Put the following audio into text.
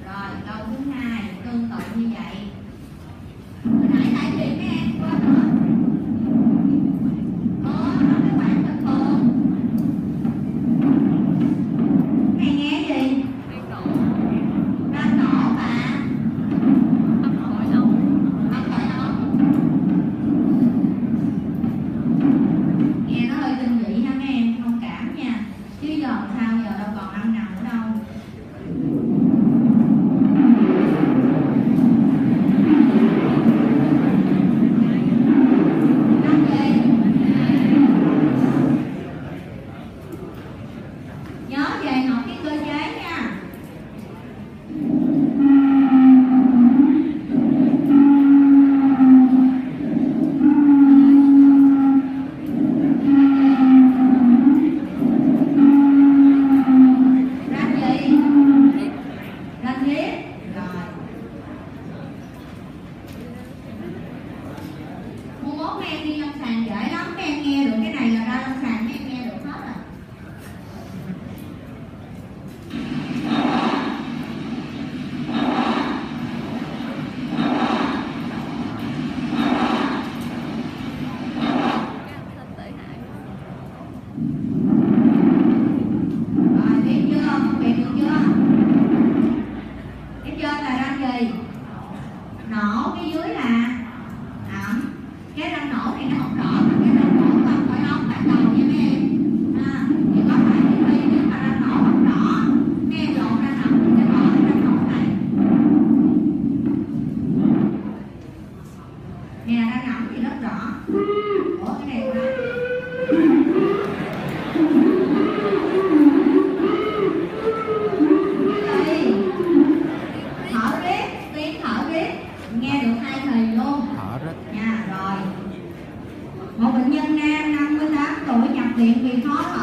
Rồi câu thứ hai tương tự như vậy. Hồi nãy tại gì mấy em quên nữa? Nó cái khoảng bình thường. Này nghe gì? Đang nổ mà. Âm gọi nóng. Nghe nó hơi kinh dị ha mấy em, thông cảm nha. Chứ giờ sao giờ đâu còn âm nào nữa đâu. Nhớ về học cái cơ chế nha. Ranh gì? Ranh viết. Rồi. Mua mốt mấy em đi lâm sàng dễ lắm, mấy em nghe được cái này là ra lâm sàng mấy em nghe được hết rồi. Rồi, biết chưa? Phân biệt được chưa? Cái trên là ranh gì? Nổ, cái dưới là ẩm. Cái ranh nổ này nó không rõ, mà cái ranh nổ không phải ống tại đầu nha mấy em. Thì có phải cái khi nếu mà ranh nổ không rõ, mấy em lộn ranh ẩm thì sẽ bỏ cái ranh nổ này. Nè, ranh ẩm thì rất rõ. Ủa cái này là thở riết, tiếng thở riết, nghe được hai thì luôn nha. Rồi, một bệnh nhân nam 58 tuổi nhập viện vì khó thở.